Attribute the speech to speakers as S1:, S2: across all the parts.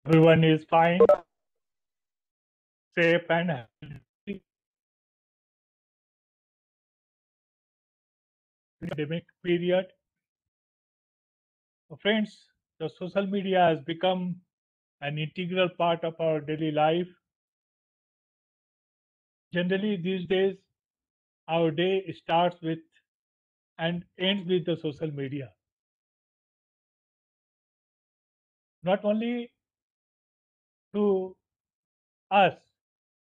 S1: Everyone is fine, safe, and healthy. Pandemic period. Friends, the social media has become an integral part of our daily life. Generally, these days, our day starts with and ends with the social media. Not only to us,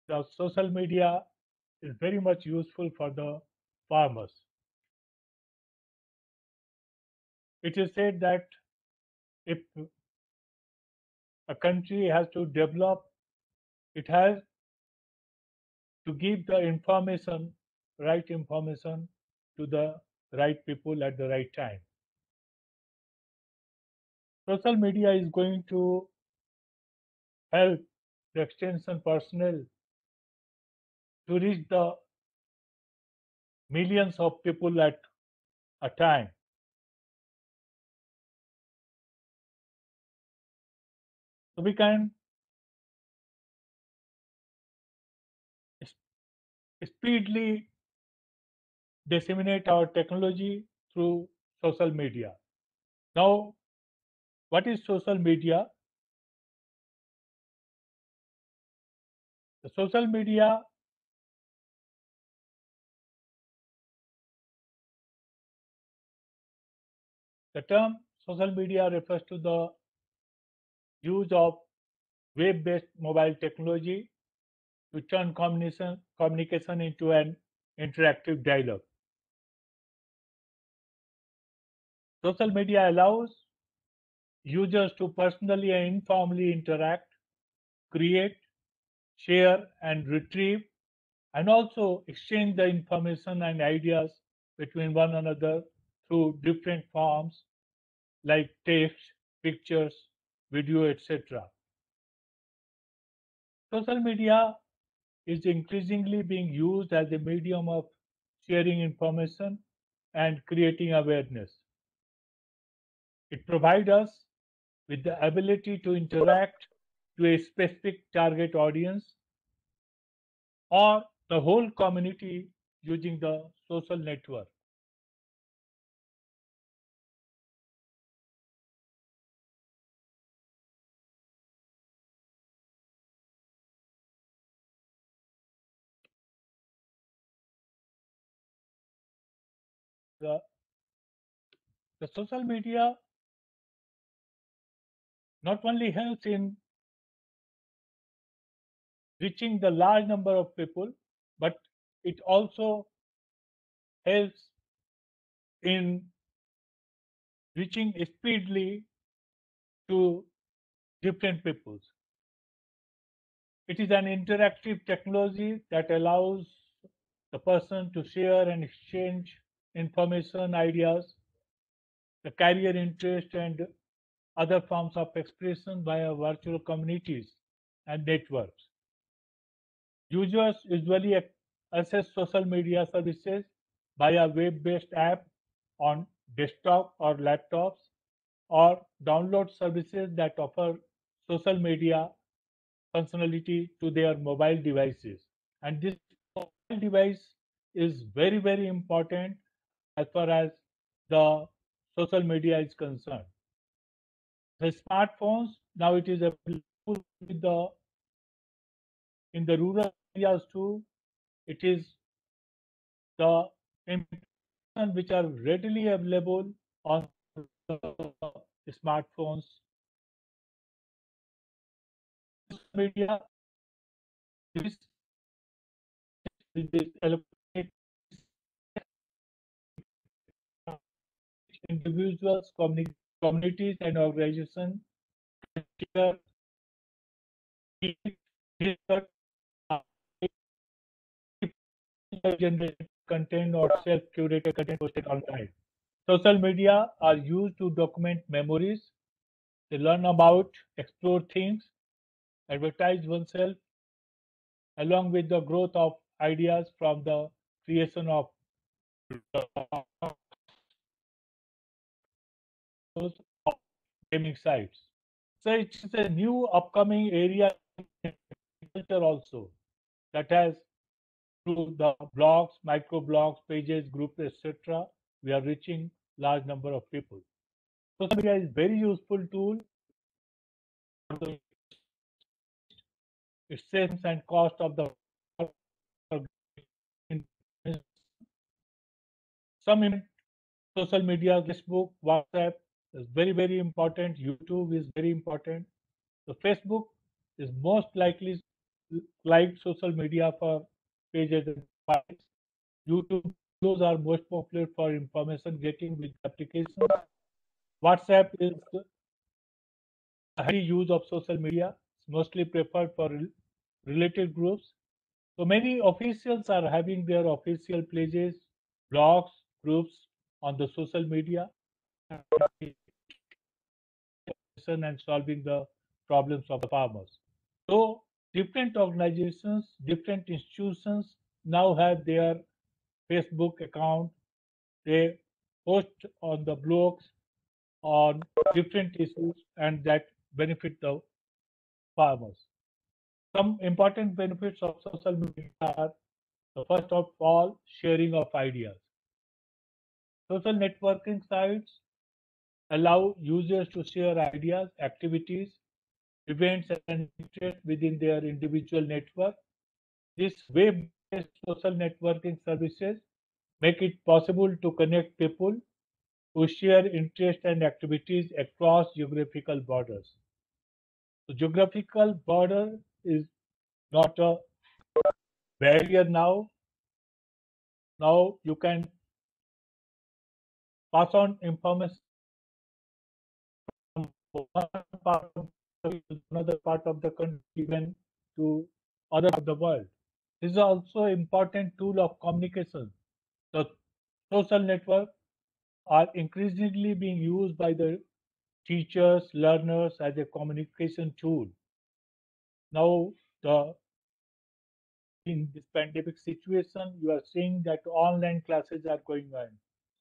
S1: the social media is very much useful for the farmers. It is said that if a country has to develop, it has to give the information, right information to the right people at the right time. Social media is going to help the extension personnel to reach the millions of people at a time. So we can speedily disseminate our technology through social media. Now, what is social media? The social media, the term social media refers to the use of web-based mobile technology to turn communication into an interactive dialogue. Social media allows users to personally and informally interact, create, share, and retrieve, and also exchange the information and ideas between one another through different forms like text, pictures, video, etc. Social media is increasingly being used as a medium of sharing information and creating awareness. It provides us with the ability to interact to a specific target audience or the whole community using the social network. The, the social media not only helps in reaching the large number of people, but it also helps in reaching speedily to different peoples. It is an interactive technology that allows the person to share and exchange information, ideas, the career interest, and other forms of expression via virtual communities and networks. Users usually access social media services via web-based app on desktop or laptops or download services that offer social media functionality to their mobile devices. And this mobile device is very, very important as far as the social media is concerned. The smartphones now it is available with the in the rural areas too. It is the information which are readily available on the smartphones. Media this this electronic individuals, communities, and organizations share generated content or self-curated content posted online. Social media are used to document memories, they learn about, explore things, advertise oneself, along with the growth of ideas from the creation of those gaming sites. So it's a new upcoming area in agriculture also that has through the blogs, micro blogs, pages, groups, etc. We are reaching large number of people. Social media is very useful tool for the it saves and cost of the some social media, Facebook, WhatsApp is very important. YouTube is very important. So Facebook is most likely like social media for pages and files. YouTube those are most popular for information getting with applications. WhatsApp is a heavy use of social media. It's mostly preferred for related groups. So many officials are having their official pages, blogs, groups on the social media and solving the problems of the farmers. So different organizations, different institutions now have their Facebook account. They post on the blogs on different issues and that benefit the farmers. Some important benefits of social media are the first of all sharing of ideas. Social networking sites allow users to share ideas, activities, events, and interests within their individual network. These web-based social networking services make it possible to connect people who share interests and activities across geographical borders. The geographical border is not a barrier now. Now you can pass on information from one part of to another part of the country, even to other part of the world. This is also an important tool of communication. The social networks are increasingly being used by the teachers, learners as a communication tool. Now, the in this pandemic situation, you are seeing that online classes are going on.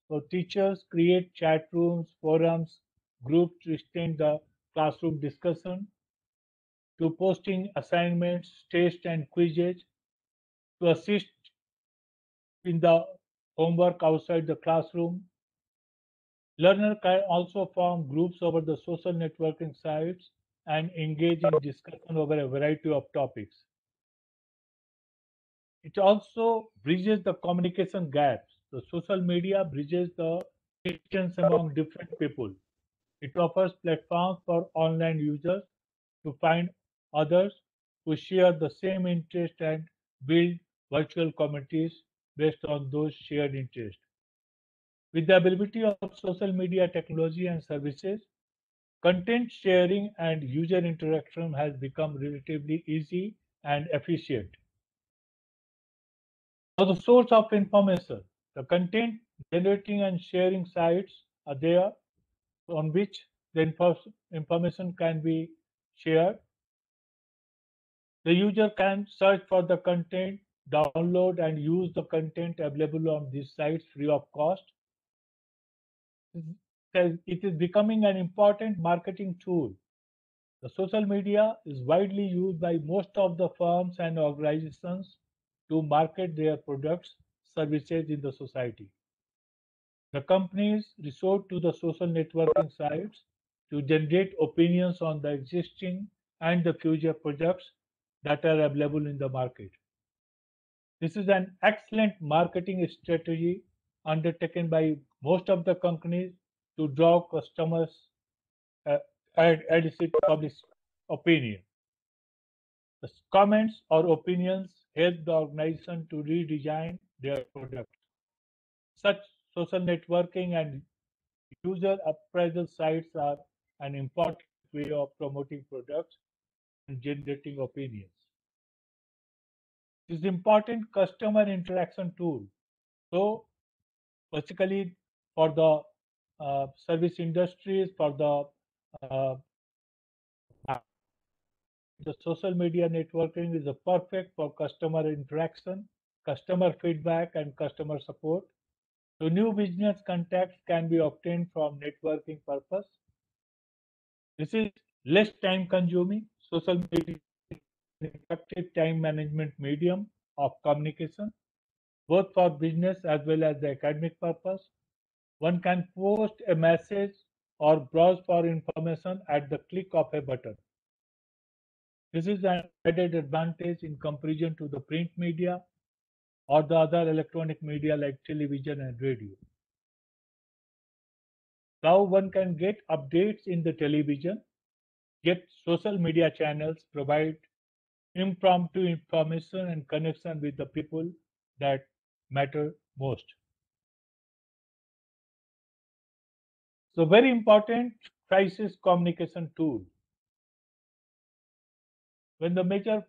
S1: So teachers create chat rooms, forums, groups to extend the classroom discussion, to posting assignments, tests, and quizzes, to assist in the homework outside the classroom. Learner can also form groups over the social networking sites and engage in discussion over a variety of topics. It also bridges the communication gaps. The social media bridges the distance among different people. It offers platforms for online users to find others who share the same interest and build virtual communities based on those shared interests. With the availability of social media technology and services, content sharing and user interaction has become relatively easy and efficient. Now, the source of information. The content generating and sharing sites are there on which the information can be shared. The user can search for the content, download and use the content available on these sites free of cost. It is becoming an important marketing tool. The social media is widely used by most of the firms and organizations to market their products, services in the society. The companies resort to the social networking sites to generate opinions on the existing and the future products that are available in the market. This is an excellent marketing strategy undertaken by most of the companies to draw customers uh, and elicit public opinion. The comments or opinions help the organization to redesign their product. Such social networking and user appraisal sites are an important way of promoting products and generating opinions. It is important customer interaction tool. So basically for the service industries, for uh, the social media networking is a perfect for customer interaction, customer feedback, and customer support. So new business contacts can be obtained from networking purpose. This is less time consuming. Social media is an effective time management medium of communication, both for business as well as the academic purpose. One can post a message or browse for information at the click of a button. This is an added advantage in comparison to the print media or the other electronic media like television and radio. Now one can get updates in the television, get social media channels, provide impromptu information and connection with the people that matter most. So very important crisis communication tool. When the major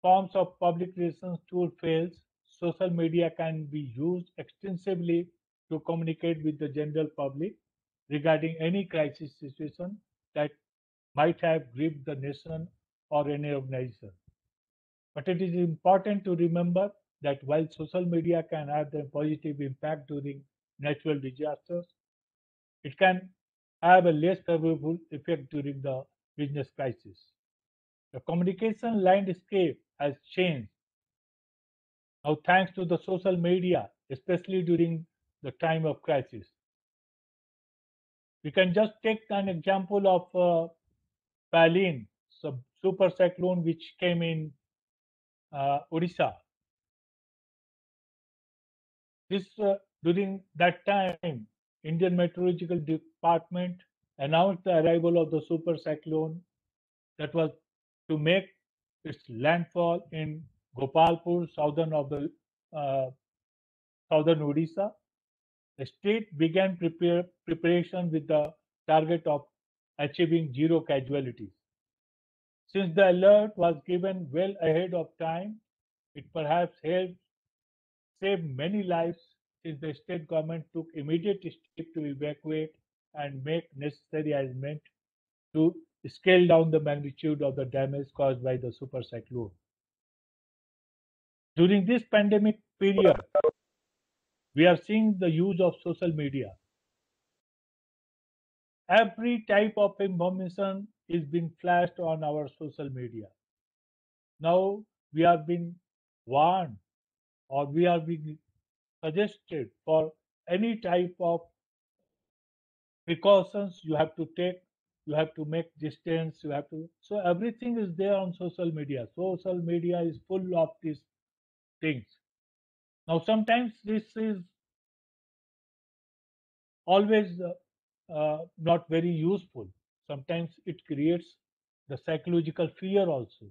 S1: forms of public relations tool fails, social media can be used extensively to communicate with the general public regarding any crisis situation that might have gripped the nation or any organization. But it is important to remember that while social media can have a positive impact during natural disasters, it can have a less favorable effect during the business crisis. The communication landscape has changed now thanks to the social media, especially during the time of crisis. We can just take an example of Palin, super cyclone which came in Odisha. During that time, Indian Meteorological Department announced the arrival of the super cyclone that was to make its landfall in Gopalpur, uh, southern Odisha. The state began preparation with the target of achieving zero casualties. Since the alert was given well ahead of time, it perhaps helped save many lives since the state government took immediate steps to evacuate and make necessary arrangements to scale down the magnitude of the damage caused by the super cyclone. During this pandemic period, we are seeing the use of social media. Every type of information is being flashed on our social media. Now we are being warned or we are being suggested for any type of precautions you have to take. You have to make distance. You have to. So everything is there on social media. Social media is full of these things. Now sometimes this is always not very useful. Sometimes it creates the psychological fear also.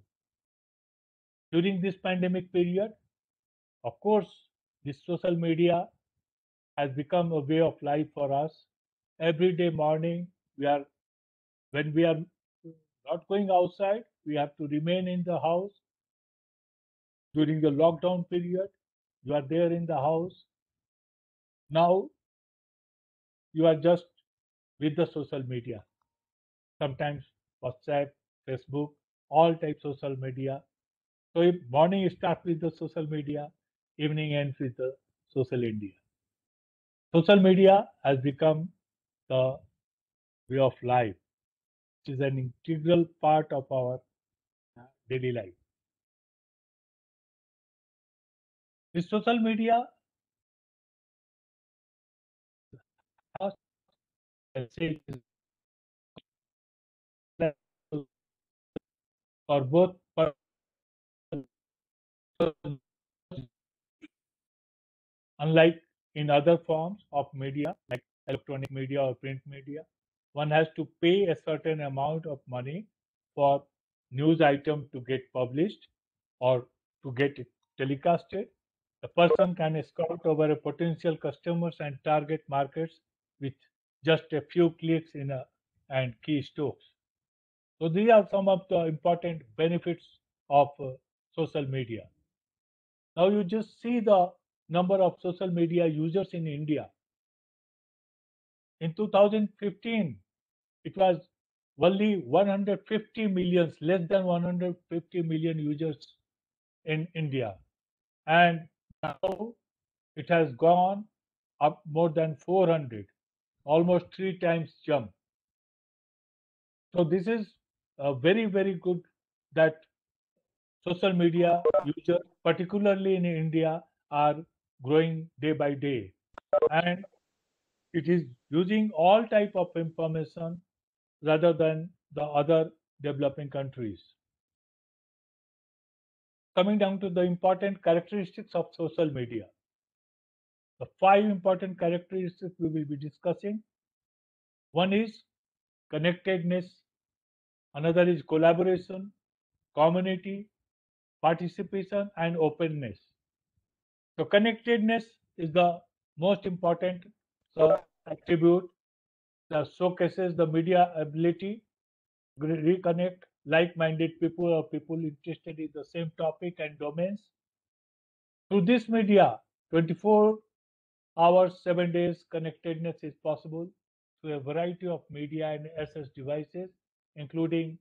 S1: During this pandemic period, of course, this social media has become a way of life for us. Every day morning, when we are not going outside, we have to remain in the house. During the lockdown period, you are there in the house. Now you are just with the social media. Sometimes WhatsApp, Facebook, all types of social media. So if morning starts with the social media, evening ends with the social India. Social media has become the way of life, which is an integral part of our daily life. This social media has I say, is for both purposes. Unlike in other forms of media like electronic media or print media, one has to pay a certain amount of money for news item to get published or to get it telecasted. The person can scout over a potential customers and target markets with just a few clicks and keystrokes. So these are some of the important benefits of social media. Now you just see the number of social media users in India. In 2015, it was only 150 millions, less than 150 million users in India. And now it has gone up more than 400, almost three times jump. So this is very, very good that social media users, particularly in India, are growing day by day, and it is using all type of information rather than the other developing countries. Coming down to the important characteristics of social media, the five important characteristics we will be discussing. One is connectedness, another is collaboration, community, participation, and openness. So connectedness is the most important attribute that showcases the media ability to reconnect like-minded people or people interested in the same topic and domains. Through this media, 24 hours, 7 days connectedness is possible through a variety of media and access devices, including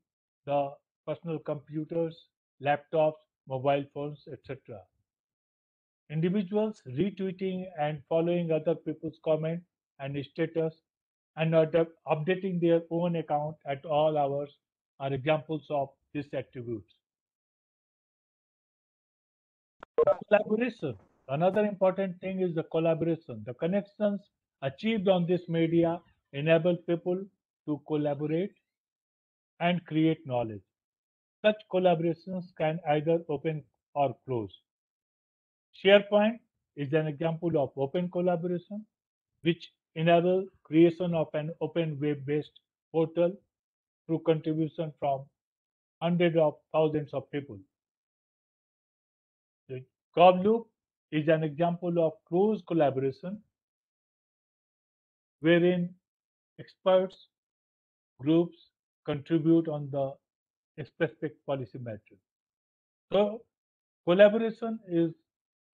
S1: the personal computers, laptops, mobile phones, etc. Individuals retweeting and following other people's comment and status and updating their own account at all hours are examples of these attributes. Collaboration. Another important thing is the collaboration. The connections achieved on this media enable people to collaborate and create knowledge. Such collaborations can either open or close. SharePoint is an example of open collaboration, which enable creation of an open web-based portal through contribution from hundreds of thousands of people. The Gobloop is an example of close collaboration wherein experts groups contribute on the specific policy matter. So collaboration is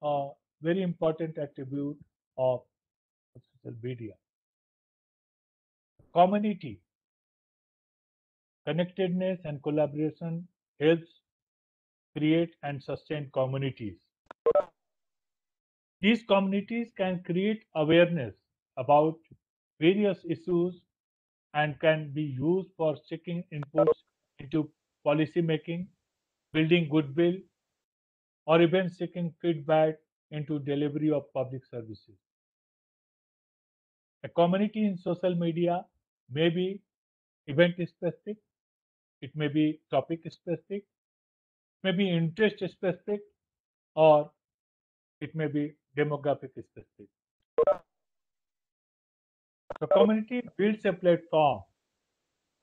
S1: a very important attribute of social media. Community, connectedness and collaboration helps create and sustain communities. These communities can create awareness about various issues and can be used for seeking inputs into policy making, building goodwill, or even seeking feedback into delivery of public services. A community in social media may be event specific, it may be topic specific, may be interest specific, or it may be demographic specific. The community builds a platform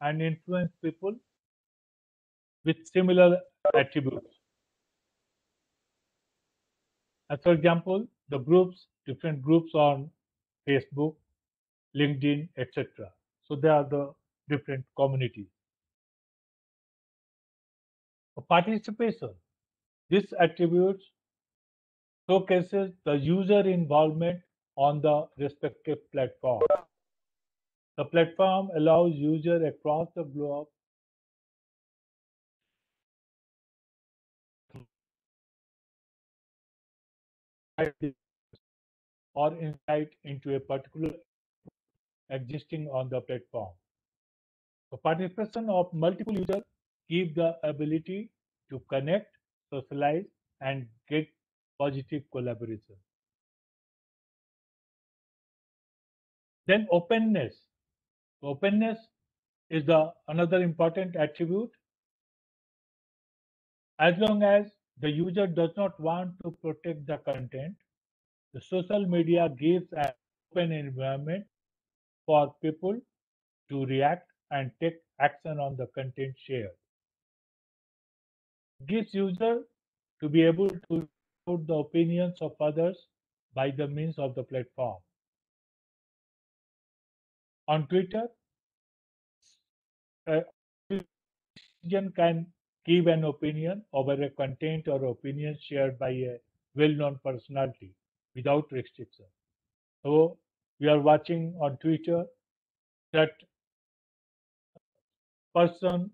S1: and influence people with similar attributes. As for example, the groups, different groups on Facebook, LinkedIn, etc. So they are the different communities. Participation. This attributes showcases the user involvement on the respective platform. The platform allows users across the globe or insight into a particular existing on the platform. The participation of multiple users give the ability to connect, socialize, and get positive collaboration. Then openness. Openness is the another important attribute. As long as the user does not want to protect the content, the social media gives an open environment for people to react and take action on the content shared. It gives users to be able to put the opinions of others by the means of the platform. On Twitter, a citizen can give an opinion over a content or opinion shared by a well-known personality without restriction. So we are watching on Twitter that person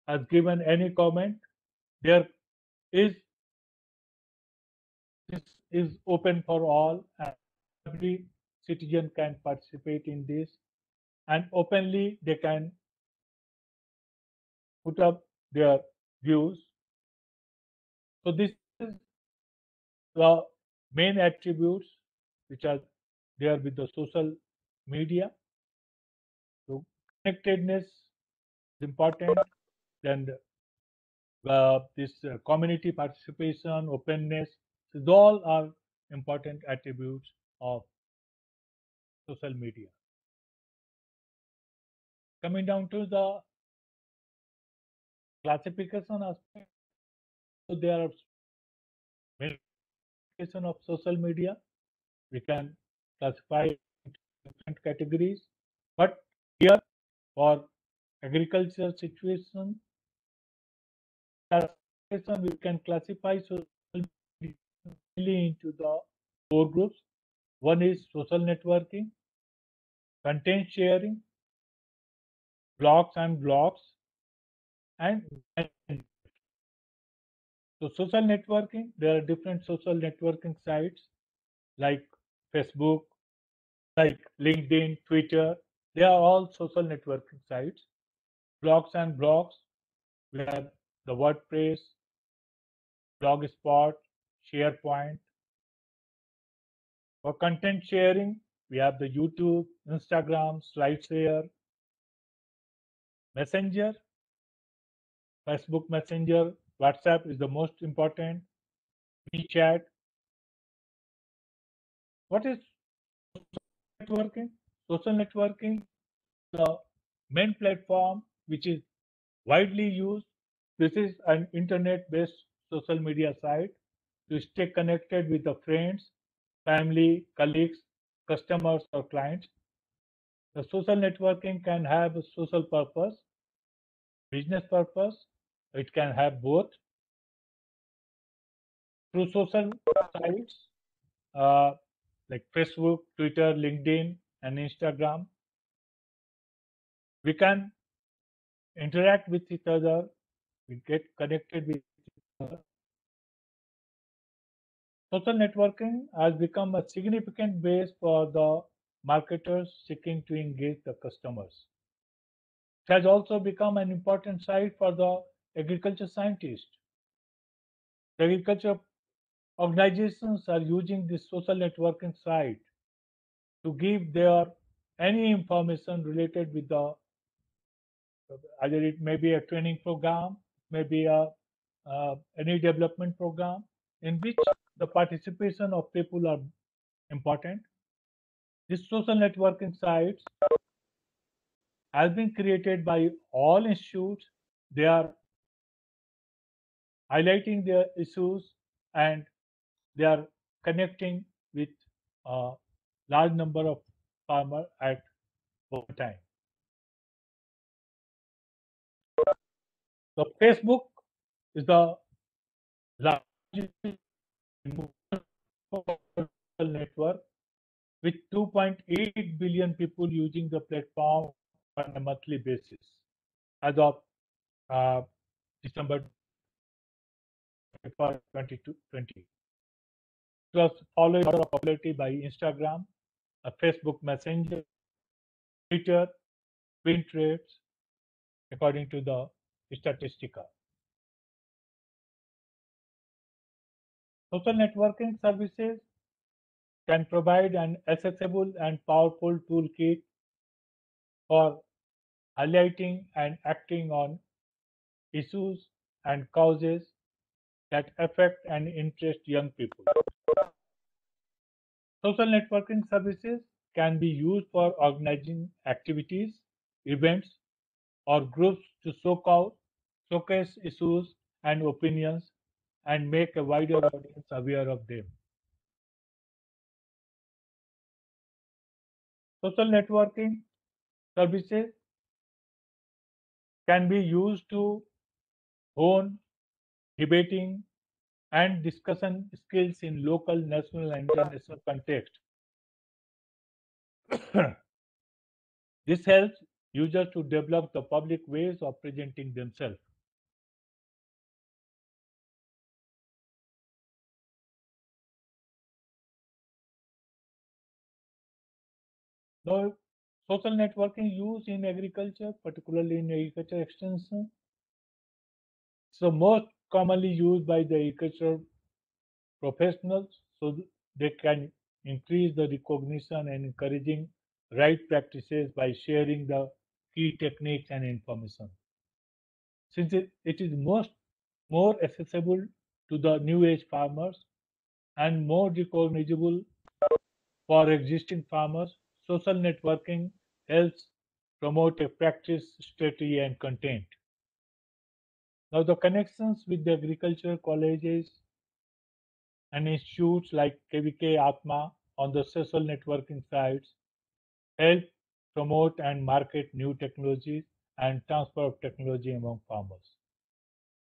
S1: has given any comment. There is this is open for all, and every citizen can participate in this, and openly they can put up their views. So this is the main attributes which are there with the social media. So connectedness is important. Then this community participation, openness, these all are important attributes of social media. Coming down to the classification aspect, so there are many classification of social media. We can classify into different categories, but here for agriculture situation, classification we can classify social media mainly into the four groups. One is social networking, content sharing, blogs and blogs, and so social networking. There are different social networking sites like Facebook, like LinkedIn, Twitter. They are all social networking sites. Blogs and blogs. We have the WordPress, Blogspot, SharePoint. For content sharing, we have the YouTube, Instagram, SlideShare, Messenger, Facebook Messenger, WhatsApp is the most important, WeChat. What is networking? Social networking, the main platform which is widely used. This is an internet-based social media site to stay connected with the friends, family, colleagues, customers, or clients. The social networking can have a social purpose, business purpose. It can have both. Through social sites uh, like Facebook, Twitter, LinkedIn, and Instagram, we can interact with each other. We get connected with each other. Social networking has become a significant base for the marketers seeking to engage the customers. It has also become an important site for the agriculture scientists. The agriculture organizations are using this social networking site to give their any information related with the either it may be a training program, maybe a any development program in which the participation of people are important. These social networking sites has been created by all institutes. They are highlighting their issues and they are connecting with a large number of farmers at one time. So Facebook is the largest social network with 2.8 billion people using the platform on a monthly basis as of uh, December 2020. It was followed in order of popularity by Instagram, Facebook Messenger, Twitter, Pinterest, according to the Statistica. Social networking services can provide an accessible and powerful toolkit for highlighting and acting on issues and causes that affect and interest young people. Social networking services can be used for organizing activities, events, or groups to showcase issues and opinions and make a wider audience aware of them. Social networking services can be used to hone debating and discussion skills in local, national, and international context. This helps users to develop the public ways of presenting themselves. Now, social networking used in agriculture, particularly in agriculture extension. So most commonly used by the agricultural professionals so they can increase the recognition and encouraging right practices by sharing the key techniques and information. Since it is more accessible to the new age farmers and more recognizable for existing farmers, social networking helps promote a practice, strategy, and content. Now, the connections with the agricultural colleges and institutes like KVK Atma on the social networking sites help promote and market new technologies and transfer of technology among farmers.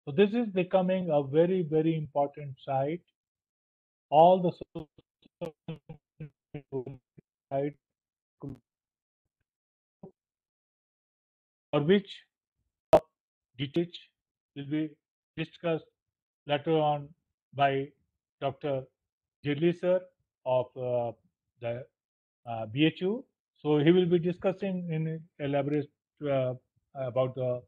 S1: So this is becoming a very, very important site. All the social sites for which details will be discussed later on by Dr. Jirli sir of the BHU. So he will be discussing in elaborate uh, about the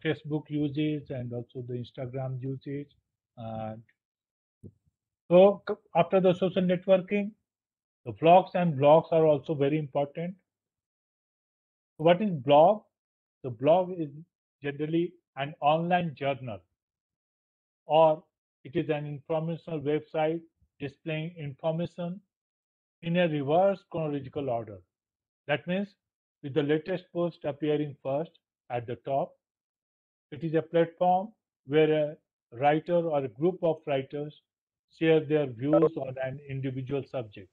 S1: Facebook usage and also the Instagram usage. And so after the social networking, the vlogs and blogs are also very important. What is blog? The blog is generally an online journal or it is an informational website displaying information in a reverse chronological order. That means with the latest post appearing first at the top, it is a platform where a writer or a group of writers share their views on an individual subject.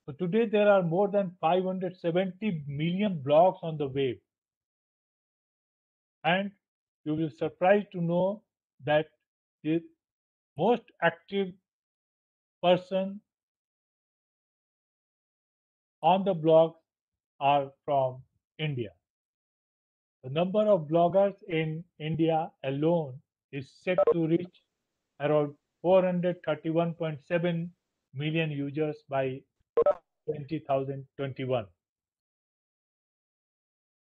S1: So today there are more than 570 million blogs on the web, and you will be surprised to know that the most active person on the blog are from India. The number of bloggers in India alone is set to reach around 431.7 million users by 2021.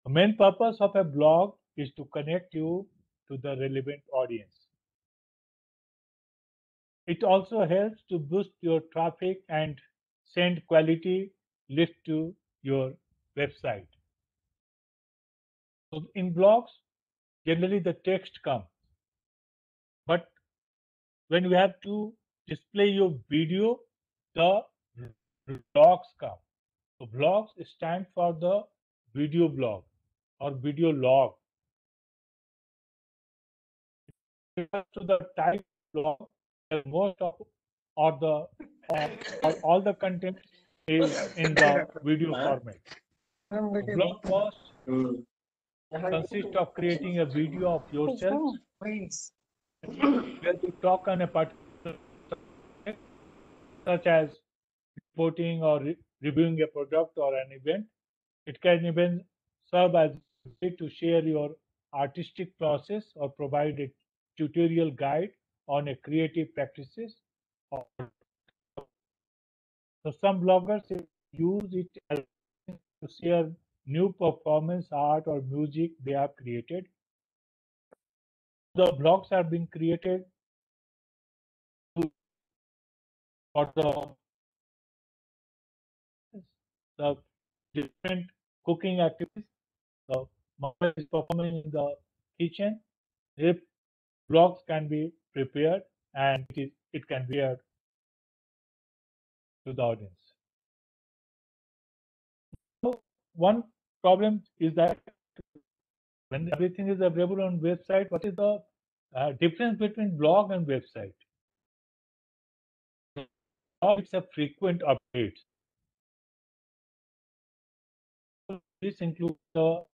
S1: The main purpose of a blog is to connect you to the relevant audience. It also helps to boost your traffic and send quality lift to your website. So in blogs, generally the text comes, but when you have to display your video, the blogs come. So blogs stand for the video blog or video log. To the type blog, most of or the or all the content is in the video format. A blog post consists of creating a video of yourself where you talk on a particular subject, such as reporting or reviewing a product or an event. It can even serve as a way to share your artistic process or provide a tutorial guide on a creative practices. So some bloggers use it as to share new performance art or music they have created. The blogs are being created for the different cooking activities. The mother is performing in the kitchen. If blogs can be prepared and it can be aired to the audience. So one problem is that when everything is available on website, what is the difference between blog and website? Blog, it's a frequent updates. This includes the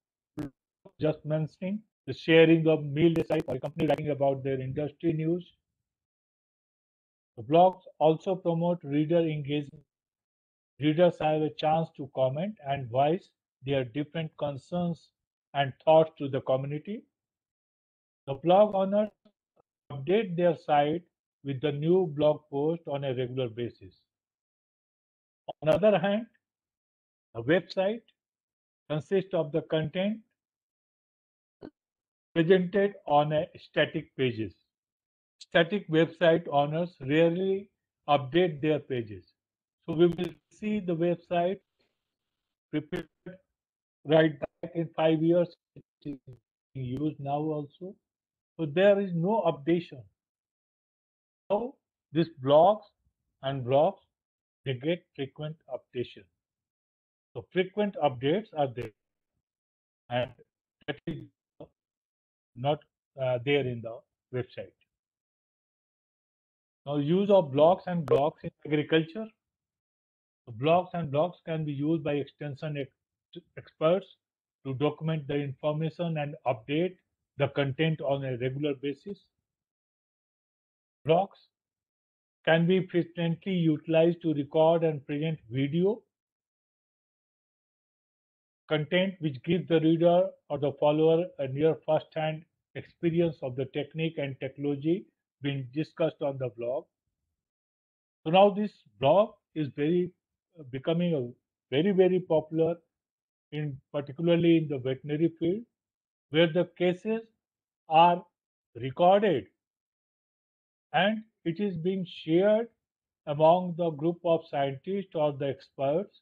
S1: just mentioning the sharing of meal recipes or a company writing about their industry news. The blogs also promote reader engagement. Readers have a chance to comment and voice their different concerns and thoughts to the community. The blog owners update their site with the new blog post on a regular basis. On the other hand, a website consists of the content presented on a static pages. Static website owners rarely update their pages. So we will see the website prepared right back in 5 years. It is being used now also. So there is no updation. Now these blogs and blogs they get frequent updation. So frequent updates are there, and that is not there in the website. Now use of blogs and blogs in agriculture. So blogs and blogs can be used by extension experts to document the information and update the content on a regular basis. Blogs can be frequently utilized to record and present video content which gives the reader or the follower a near first-hand experience of the technique and technology being discussed on the blog. So now this blog is very becoming a very popular in particularly in the veterinary field where the cases are recorded and it is being shared among the group of scientists or the experts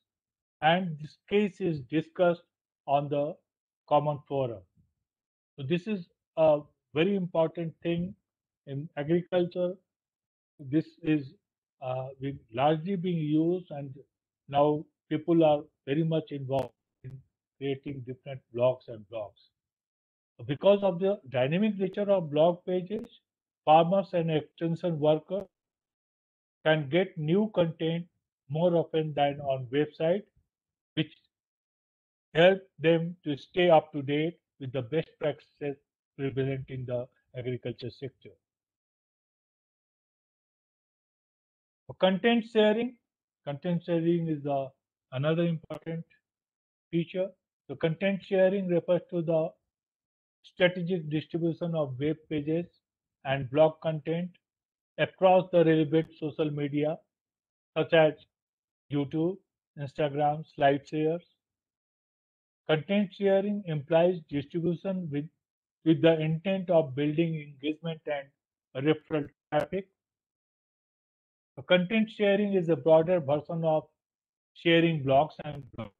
S1: and this case is discussed on the common forum. So this is a very important thing in agriculture. This is largely being used, and now people are very much involved in creating different blogs and blogs. Because of the dynamic nature of blog pages, farmers and extension workers can get new content more often than on website, which help them to stay up to date with the best practices prevalent in the agriculture sector. For content sharing is another important feature. The content sharing refers to the strategic distribution of web pages and blog content across the relevant social media such as YouTube, Instagram, SlideShares. Content sharing implies distribution with the intent of building engagement and referral traffic. So content sharing is a broader version of sharing blogs and blogs.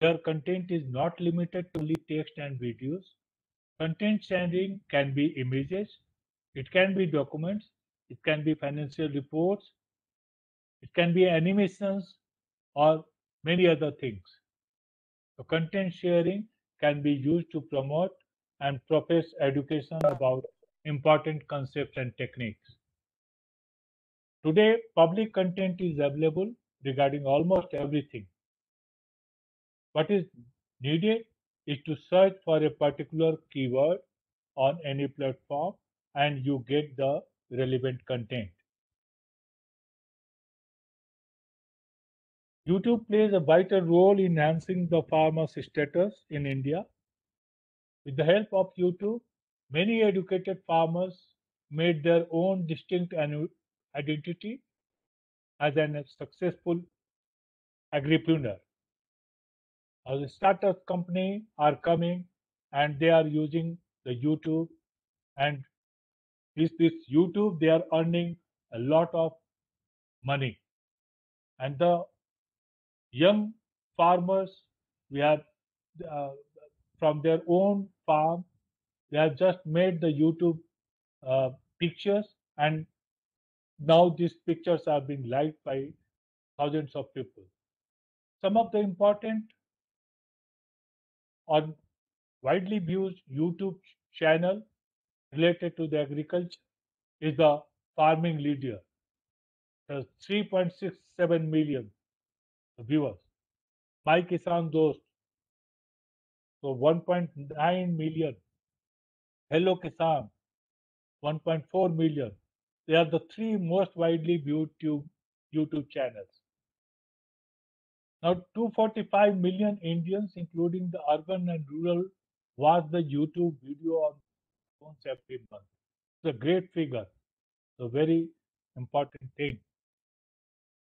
S1: Their content is not limited to only text and videos. Content sharing can be images, it can be documents, it can be financial reports, it can be animations, or many other things. So content sharing can be used to promote and profess education about important concepts and techniques. Today, public content is available regarding almost everything. What is needed is to search for a particular keyword on any platform and you get the relevant content. YouTube plays a vital role in enhancing the farmer's status in India. With the help of YouTube, many educated farmers made their own distinct identity as a successful agripreneur. Now, the startup company are coming and they are using the YouTube and this YouTube they are earning a lot of money and the young farmers we have uh, from their own farm they have just made the YouTube uh, pictures and now these pictures are being liked by thousands of people. Some of the important or widely viewed YouTube channel related to the agriculture is the Farming Leader. There's 3.67 million viewers. My Kisan Dost, so 1.9 million. Hello Kisan, 1.4 million. They are the three most widely viewed YouTube channels. Now, 245 million Indians, including the urban and rural, watch the YouTube video on phones every month. It's a great figure, a very important thing.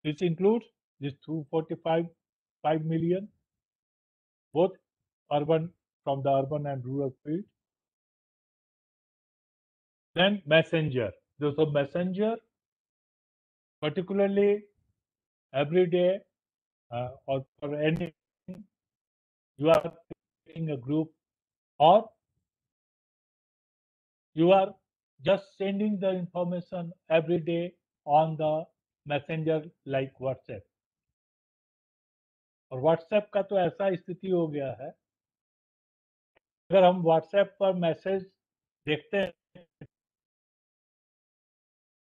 S1: This includes this 245 5 million, both urban from the urban and rural field. Then messenger. So messenger, particularly every day or for any, you are creating a group or you are just sending the information every day on the messenger like WhatsApp. और WhatsApp का तो ऐसा स्थिति हो गया है, अगर हम व्हाट्सएप पर मैसेज देखते हैं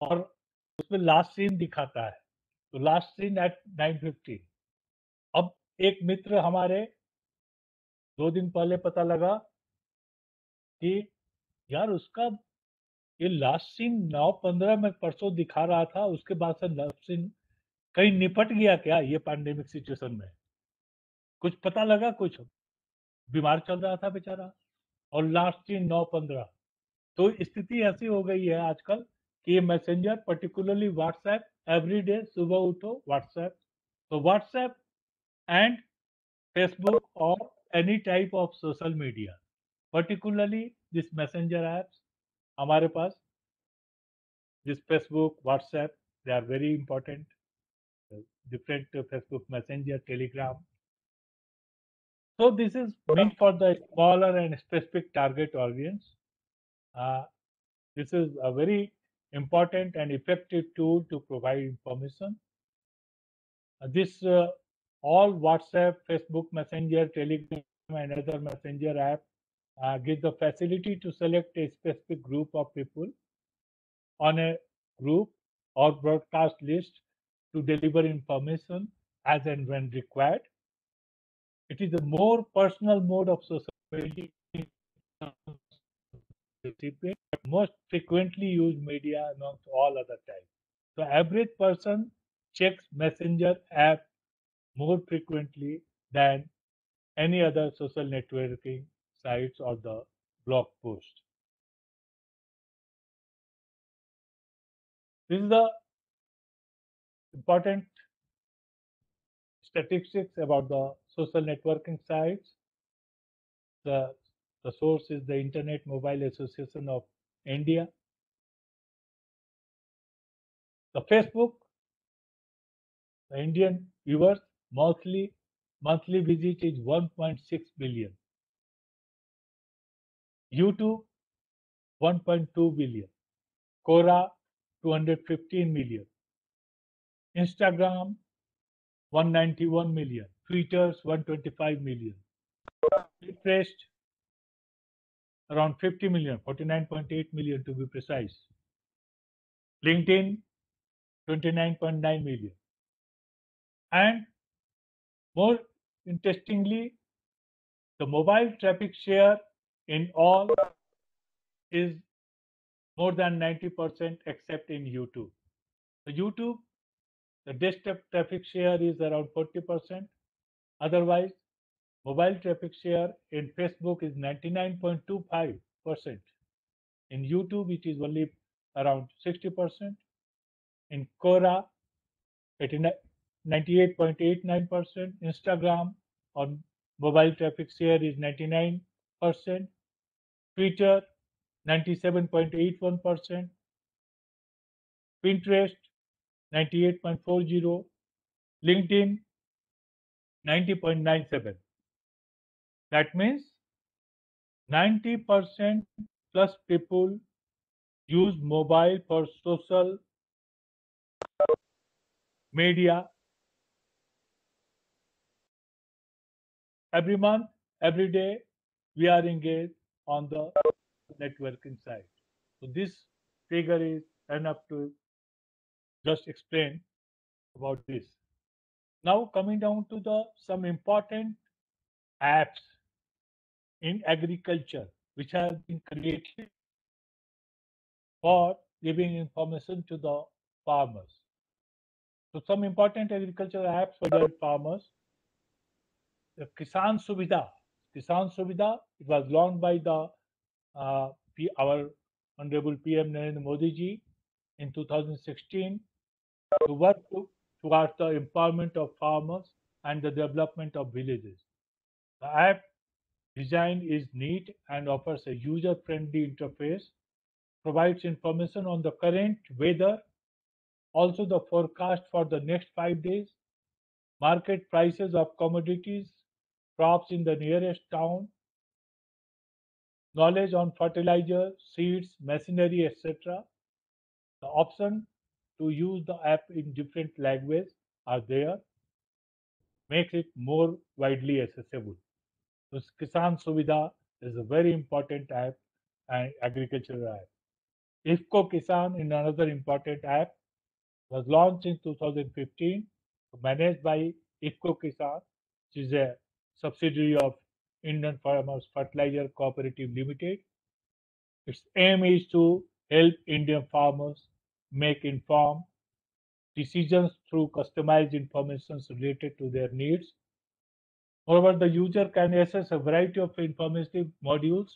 S1: और उसमें लास्ट सीन दिखाता है, तो लास्ट सीन एट 9:50. अब एक मित्र हमारे 2 दिन पहले पता लगा कि यार उसका ये लास्ट सीन 9:15 में परसों दिखा रहा था, उसके बाद से लास्ट सीन कहीं निपट गया क्या ये पैंडेमिक सिचुएशन में? कुछ पता लगा? कुछ बीमार चल रहा था बेचारा और लास्ट सीन 9:15. तो स्थिति ऐसी हो गई है आजकल कि ये messenger particularly WhatsApp every day सुबह उठो व्हाट्सएप. तो व्हाट्सएप एंड फेसबुक और any type of social media, particularly this messenger apps हमारे पास, this Facebook, WhatsApp, they are very important. Different Facebook Messenger, Telegram. So this is meant for the smaller and specific target audience. Uh, this is a very important and effective tool to provide information. This all WhatsApp, Facebook Messenger, Telegram, and other messenger app give the facility to select a specific group of people on a group or broadcast list to deliver information as and when required. It is a more personal mode of social media, recipient, but most frequently used media amongst all other types. So average person checks messenger app more frequently than any other social networking sites or the blog post. This is the important statistics about the social networking sites. The, the source is the Internet Mobile Association of India. The Facebook, the Indian viewers monthly visit is 1.6 billion. YouTube 1.2 billion. Quora 215 million. Instagram 191 million. Twitter's 125 million. Pinterest around 50 million, 49.8 million to be precise. LinkedIn 29.9 million. And more interestingly, the mobile traffic share in all is more than 90% except in YouTube. So YouTube, the desktop traffic share is around 40%. Otherwise, mobile traffic share in Facebook is 99.25%. In YouTube, it is only around 60%. In Quora, 98.89%. Instagram on mobile traffic share is 99%. Twitter 97.81%. Pinterest 98.40%. LinkedIn 90.97%. That means 90% plus people use mobile for social media every month, every day. We are engaged on the networking side. So this figure is enough to just explain about this. Now coming down to the some important apps in agriculture which have been created for giving information to the farmers. So some important agricultural apps for the farmers. The Kisan Suvidha. Kisan Suvidha, it was launched by the our Honorable PM Narendra Modi ji in 2016 to work towards the empowerment of farmers and the development of villages. The app Design is neat and offers a user-friendly interface, provides information on the current weather, also the forecast for the next 5 days, market prices of commodities, crops in the nearest town, knowledge on fertilizer, seeds, machinery, etc. The option to use the app in different languages are there, makes it more widely accessible. So Kisan Suvidha is a very important app and agricultural app. IFCO Kisan is another important app, was launched in 2015, managed by IFCO Kisan, which is a subsidiary of Indian Farmers Fertilizer Cooperative Limited. Its aim is to help Indian farmers make informed decisions through customized information related to their needs. Moreover, the user can access a variety of informative modules,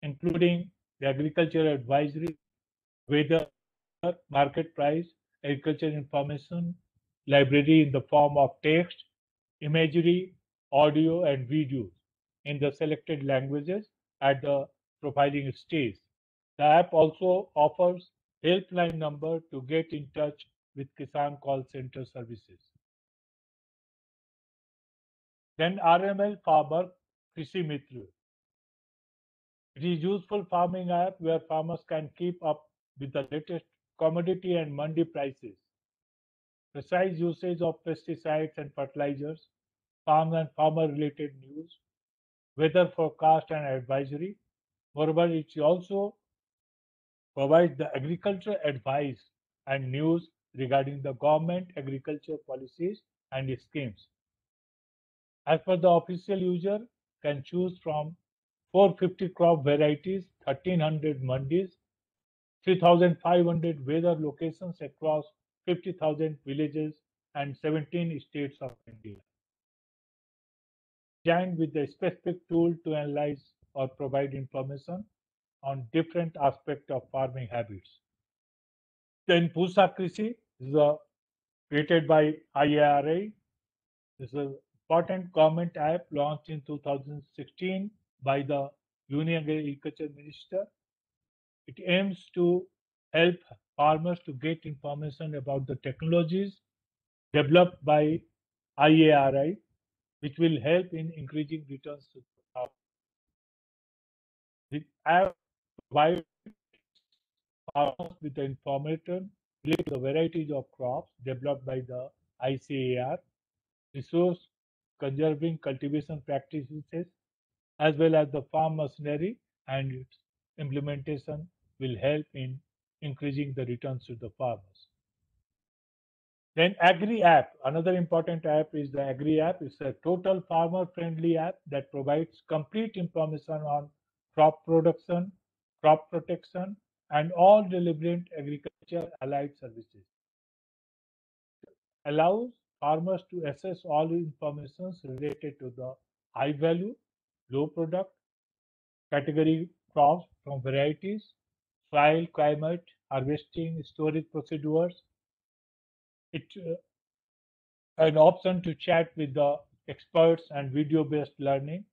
S1: including the agriculture advisory, weather, market price, agriculture information, library in the form of text, imagery, audio, and videos in the selected languages at the profiling stage. The app also offers helpline number to get in touch with Kisan call center services. Then RML Farmer Krishi Mitra. It is useful farming app where farmers can keep up with the latest commodity and mandi prices, precise usage of pesticides and fertilizers, farm and farmer related news, weather forecast and advisory. Moreover, it also provides the agriculture advice and news regarding the government agriculture policies and schemes. As per the official user, can choose from 450 crop varieties, 1300 mandis, 3,500 weather locations across 50,000 villages and 17 states of India. Designed with a specific tool to analyze or provide information on different aspects of farming habits. Then Pusa Krishi is created by IARA. This is an important government app launched in 2016 by the Union Agriculture Minister. It aims to help farmers to get information about the technologies developed by IARI, which will help in increasing returns to the farmer. The app provides farmers with the information related to the varieties of crops developed by the ICAR, resource conserving cultivation practices, as well as the farm machinery, and its implementation will help in increasing the returns to the farmers. Then Agri app, another important app is the Agri app. It's a total farmer friendly app that provides complete information on crop production, crop protection, and all relevant agriculture allied services. Allows farmers to access all information related to the high value, low product category crops from varieties, soil, climate, harvesting, storage procedures. It an option to chat with the experts and video-based learning.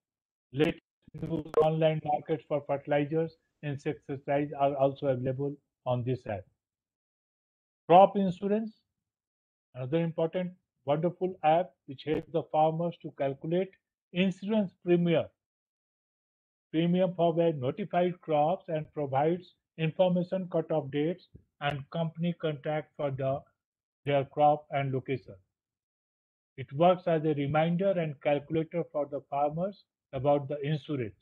S1: Latest news, online markets for fertilizers, insecticides are also available on this app. Crop insurance, another important, wonderful app which helps the farmers to calculate insurance premium for their notified crops and provides information cut-off dates and company contact for their crop and location. It works as a reminder and calculator for the farmers about the insurance.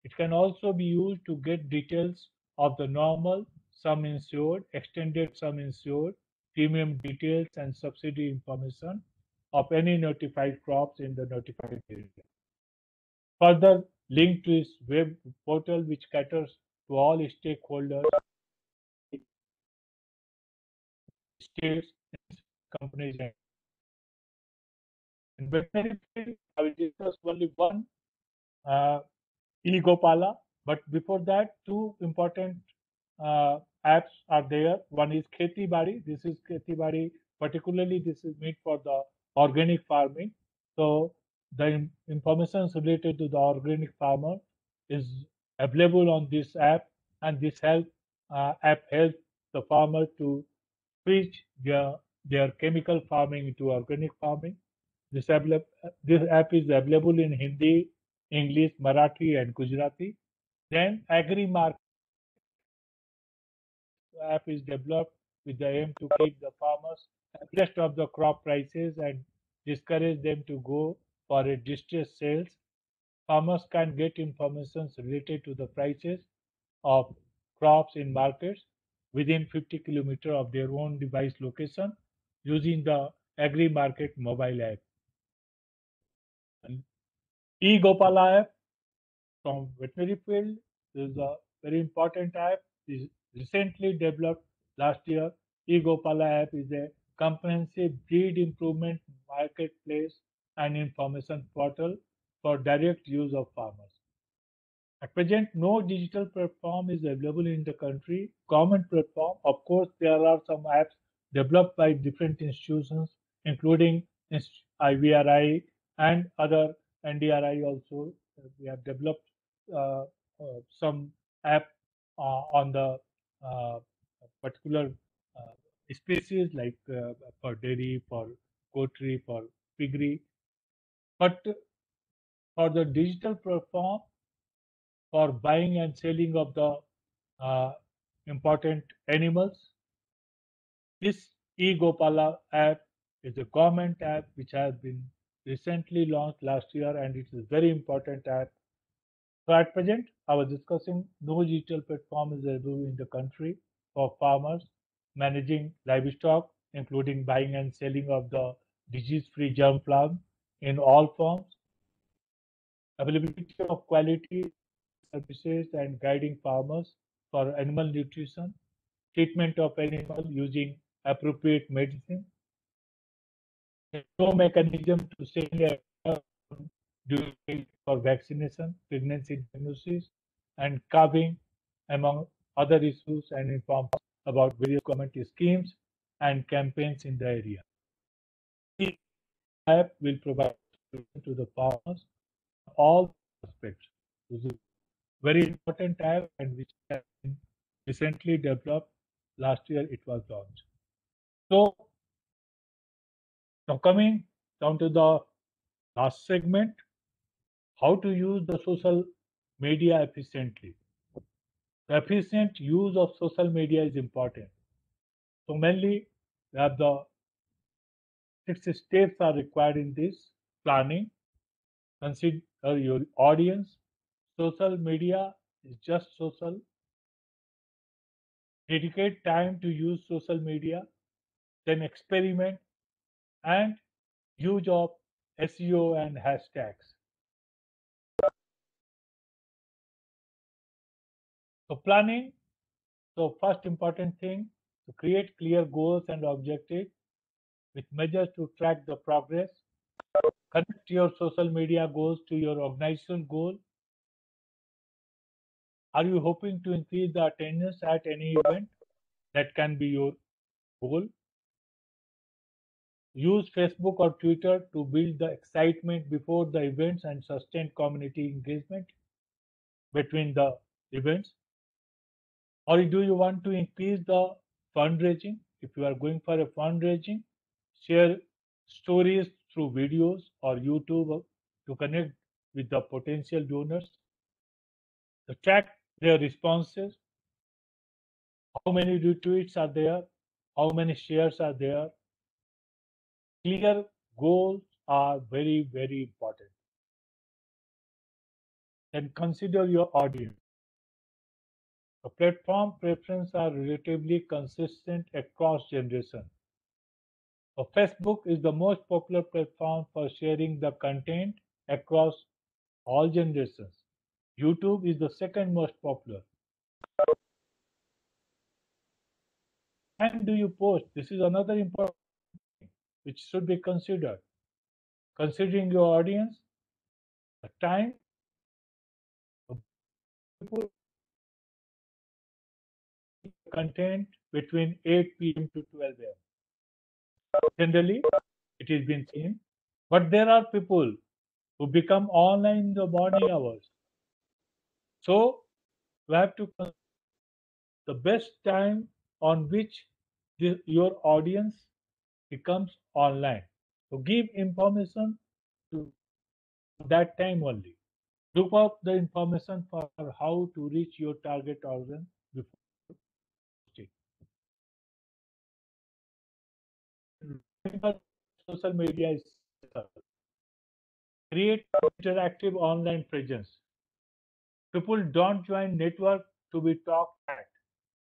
S1: It can also be used to get details of the normal sum insured, extended sum insured, premium details, and subsidy information of any notified crops in the notified area. Further, link to its web portal which caters to all stakeholders, states, companies, and in veterinary field, I will discuss only one uh, eGopala. But before that, two important apps are there. One is Kheti Bari. This is Kheti Bari. Particularly, this is made for the organic farming. So the information related to the organic farmer is available on this app, and this app helps the farmer to switch their chemical farming into organic farming. This app is available in Hindi, English, Marathi, and Gujarati. Then AgriMark app is developed with the aim to keep the farmers abreast of the crop prices and discourage them to go for a distressed sales. Farmers can get information related to the prices of crops in markets within 50 kilometers of their own device location using the AgriMarket mobile app. And eGopala app from veterinary field is a very important app. Is recently developed last year. eGopala app is a comprehensive breed improvement marketplace and information portal for direct use of farmers. At present, no digital platform is available in the country. Government platform, of course, there are some apps developed by different institutions, including IVRI and other NDRI also. We have developed uh, some app on the uh, particular uh, species like for dairy, for poultry, for piggery. But for the digital platform, for buying and selling of the uh, important animals. This eGopala app is a government app which has been recently launched last year, and it is a very important app. So at present, I was discussing no digital platform is available in the country for farmers managing livestock, including buying and selling of the disease-free germ plant in all forms, availability of quality services and guiding farmers for animal nutrition, treatment of animals using appropriate medicine, no mechanism to send a during for vaccination, pregnancy diagnosis, and calving, among other issues, and inform about various government schemes and campaigns in the area. This app will provide solution to the farmers on all aspects. This is very important app and which has been recently developed. Last year it was launched. So now coming down to the last segment, how to use the social media efficiently. The efficient use of social media is important. So mainly we have the 6 steps are required in this planning. Consider your audience. Social media is just social. Dedicate time to use social media, then experiment and use of SEO and hashtags. So planning, so first important thing to create clear goals and objectives with measures to track the progress. Connect your social media goals to your organizational goal. Are you hoping to increase the attendance at any event? That can be your goal. Use Facebook or Twitter to build the excitement before the events and sustain community engagement between the events. Or do you want to increase the fundraising? If you are going for a fundraising, share stories through videos or YouTube to connect with the potential donors. To track their responses, how many retweets are there, how many shares are there. Clear goals are very, very important. Then consider your audience. The platform preferences are relatively consistent across generations. So Facebook is the most popular platform for sharing the content across all generations. YouTube is the second most popular. And do you post? This is another important which should be considered. Considering your audience, the time, people content between 8 p.m. to 12 a.m. Generally, it has been seen. But there are people who become online in the morning hours. So we have to the best time on which your audience becomes online. So give information to that time only. Look up the information for how to reach your target audience before posting. Remember, social media is create interactive online presence. People don't join network to be talked at.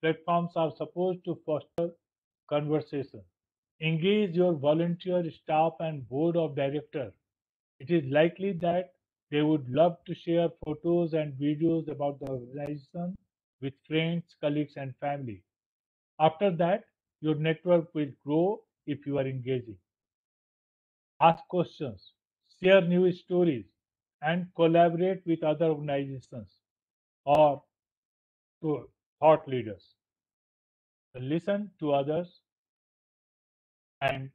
S1: Platforms are supposed to foster conversation. Engage your volunteer staff and board of directors. It is likely that they would love to share photos and videos about the organization with friends, colleagues, and family. After that, your network will grow if you are engaging. Ask questions, share news stories, and collaborate with other organizations or to thought leaders. Listen to others and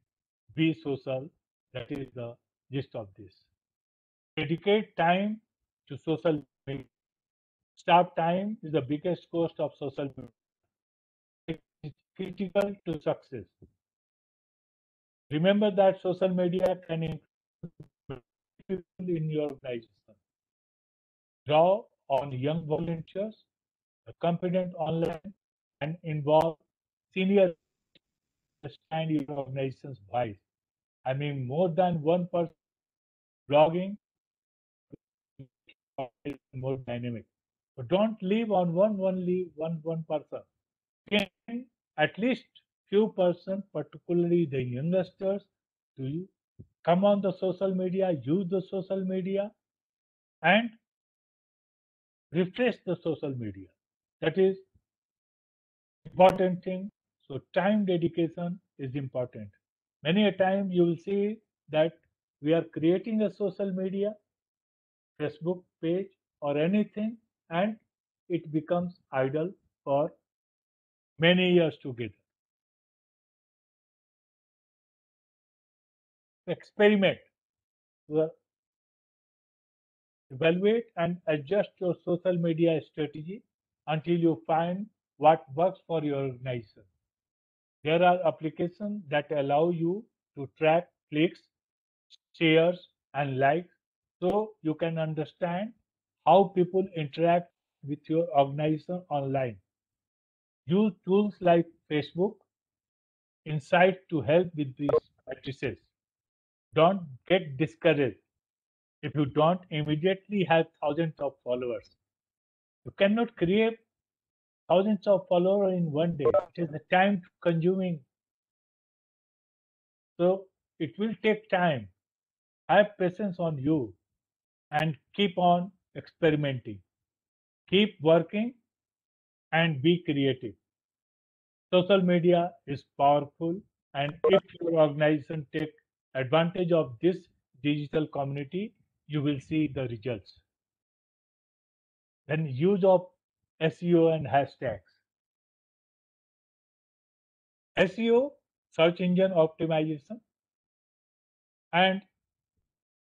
S1: be social. That is the gist of this. Dedicate time to social media. Staff time is the biggest cost of social media. It is critical to success. Remember that social media can include people in your organization. Draw on young volunteers, competent online, and involve senior understand your organization's voice. I mean, more than one person blogging is more dynamic. So don't live on one person. Can at least few person, particularly the youngsters, to come on the social media, use the social media, and refresh the social media. That is important thing. So time dedication is important. Many a time you will see that we are creating a social media, Facebook page or anything, and it becomes idle for many years together. Experiment. Well, evaluate and adjust your social media strategy until you find what works for your organization. There are applications that allow you to track clicks, shares, and likes so you can understand how people interact with your organization online. Use tools like Facebook Insight to help with these matrices. Don't get discouraged if you don't immediately have thousands of followers. You cannot create thousands of followers in one day. It is a time consuming, so it will take time. Have patience on you and keep on experimenting. Keep working and be creative. Social media is powerful, and if your organization take advantage of this digital community, you will see the results. Then use of SEO and hashtags. SEO, search engine optimization, and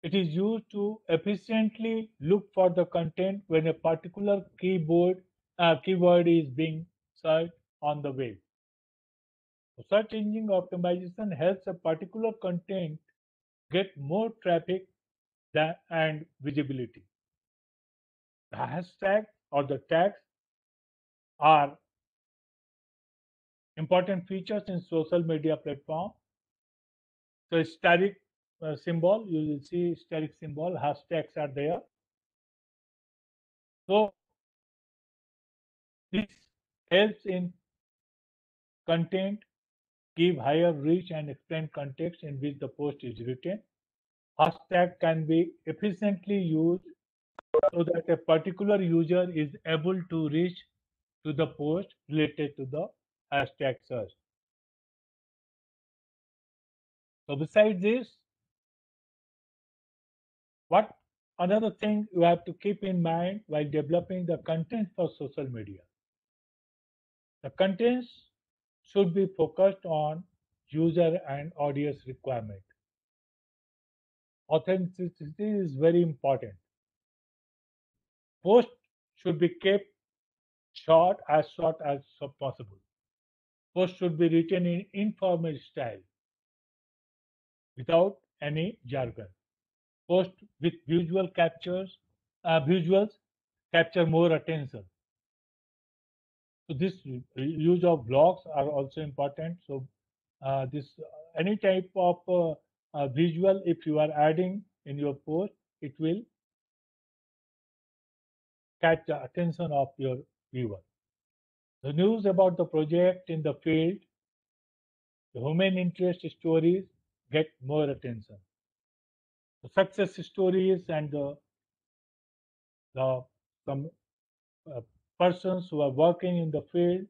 S1: it is used to efficiently look for the content when a particular keyword is being searched on the web. So search engine optimization helps a particular content get more traffic and visibility. The hashtag or the tags are important features in social media platform. So static symbol, you will see static symbol, hashtags are there. So this helps in content, give higher reach and explain context in which the post is written. Hashtag can be efficiently used so that a particular user is able to reach to the post related to the hashtag search. So besides this, what another thing you have to keep in mind while developing the content for social media? The contents should be focused on user and audience requirement. Authenticity is very important. Post should be kept short as possible. Post should be written in informal style without any jargon. Post with visuals capture more attention. So this use of blocks are also important. So this any type of visual, if you are adding in your post, it will catch the attention of your viewer. The news about the project in the field, the human interest stories get more attention. The success stories and the some uh, persons who are working in the field,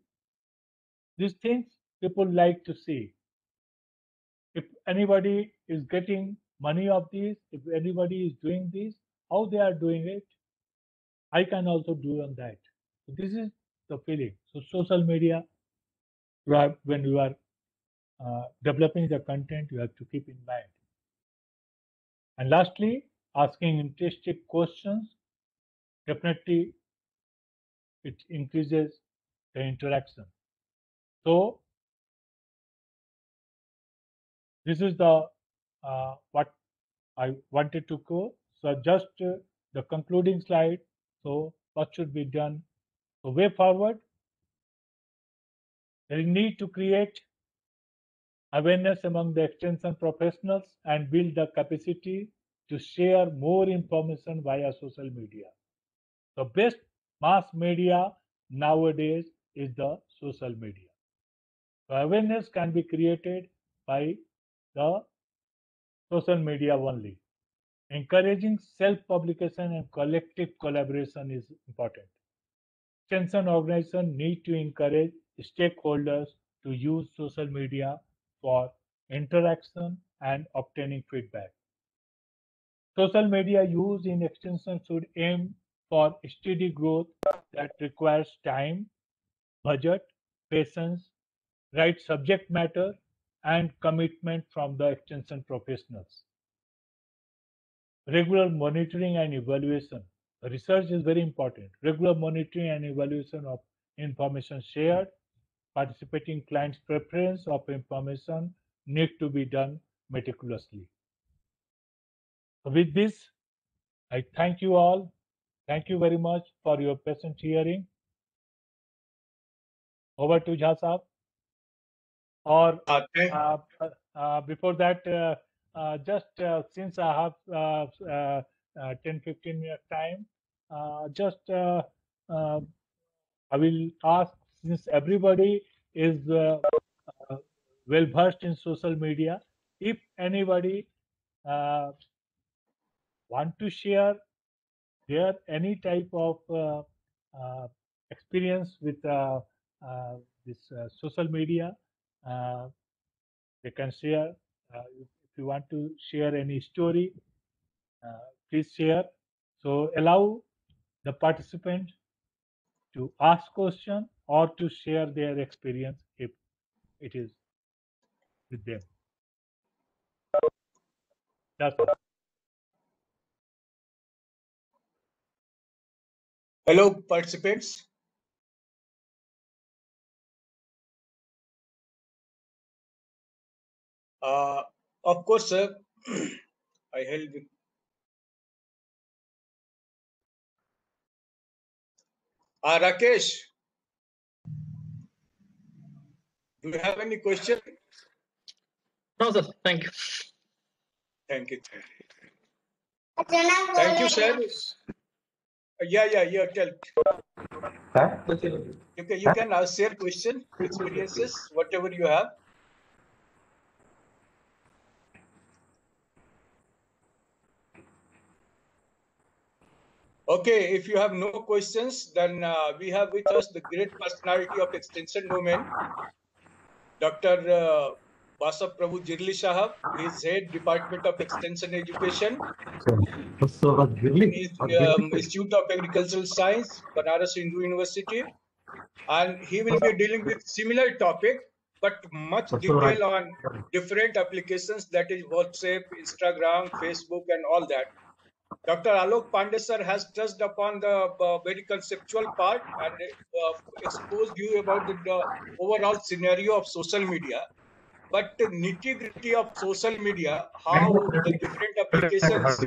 S1: these things people like to see. If anybody is getting money of these, if anybody is doing this, how they are doing it, I can also do on that. So this is the feeling. So social media, when you are developing the content, you have to keep in mind. And lastly, asking interesting questions, definitely it increases the interaction. So this is the what I wanted to go. So just the concluding slide. So what should be done? So way forward, there is need to create awareness among the extension professionals and build the capacity to share more information via social media. The best mass media nowadays is the social media. So awareness can be created by the social media only. Encouraging self-publication and collective collaboration is important. Extension organizations need to encourage stakeholders to use social media for interaction and obtaining feedback. Social media use in extension should aim for steady growth that requires time, budget, patience, right subject matter, and commitment from the extension professionals. Regular monitoring and evaluation. Research is very important. Regular monitoring and evaluation of information shared, participating clients' preference of information need to be done meticulously. So with this, I thank you all. Thank you very much for your patient hearing. Over to Jha Saab. Or before that, just since I have 10-15 minute time, just I will ask, since everybody is well versed in social media, if anybody uh, want to share their any type of experience with this social media, uh, they can share. If you want to share any story, please share. So allow the participant to ask question or to share their experience if it is with them. That's all.
S2: Hello, participants. Of course, sir, I held with Rakesh. Do you have any question?
S3: No, sir. Thank you.
S2: Thank you. Thank you, sir. Yeah. Tell. You can share question, experiences, whatever you have. Okay, if you have no questions, then we have with us the great personality of extension domain, Dr. Basa Prabhu Jirli Sahab. He is head Department of Extension Education in Institute of Agricultural Science, Banaras Hindu University, and he will be dealing with similar topic, but much detail on different applications, that is WhatsApp, Instagram, Facebook, and all that. Dr. Alok Pandey sir has touched upon the very conceptual part and exposed you about the overall scenario of social media. But the nitty-gritty of social media, how the different applications.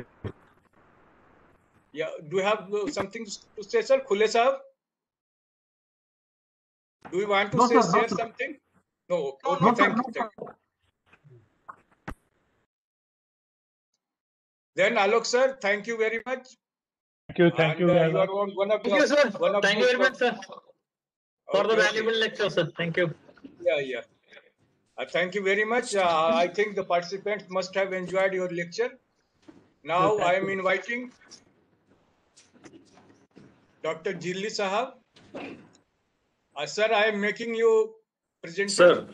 S2: Yeah, do you have something to say, sir? Khule sahab? Do you want to share something? No. Okay, thank you. Then Alok sir, thank you very much.
S1: Thank you very much.
S3: Thank you, sir. Thank you very much, sir, for the valuable lecture, sir. Thank you.
S2: Yeah. Thank you very much. I think the participants must have enjoyed your lecture. Now I am inviting Dr. Jirli Sahab. Sir, I am making you presenter.
S4: Sir.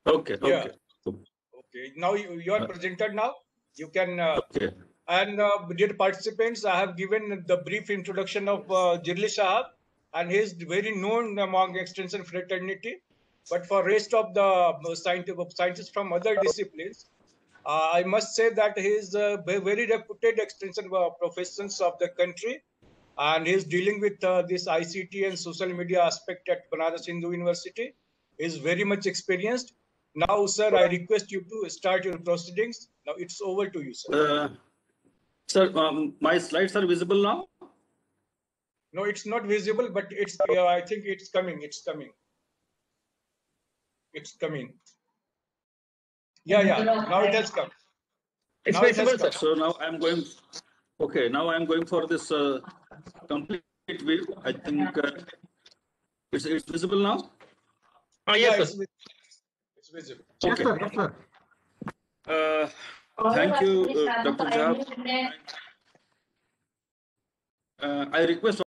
S4: Okay.
S2: Yeah. Okay. Now you are presented now. You can.
S4: Okay.
S2: And dear participants, I have given the brief introduction of Jirli Sahab, and he is very known among extension fraternity. But for rest of the scientists from other disciplines, I must say that he is a very reputed extension professions of the country, and he is dealing with this ICT and social media aspect at Banaras Hindu University. He is very much experienced. Now, sir, I request you to start your proceedings. Now it's over to you, sir.
S4: Sir, my slides are visible now?
S2: No, it's not visible, but it's. I think it's coming. It's coming. Yeah. Now it has come.
S3: It's
S2: Now it has
S3: visible,
S2: come.
S3: sir.
S4: So now I'm going. Okay, now I'm going for this complete view. I think it's visible now.
S3: Yes, sir.
S2: It's visible.
S4: Okay.
S5: Yes, sir.
S4: Thank you, Dr. Jha. I request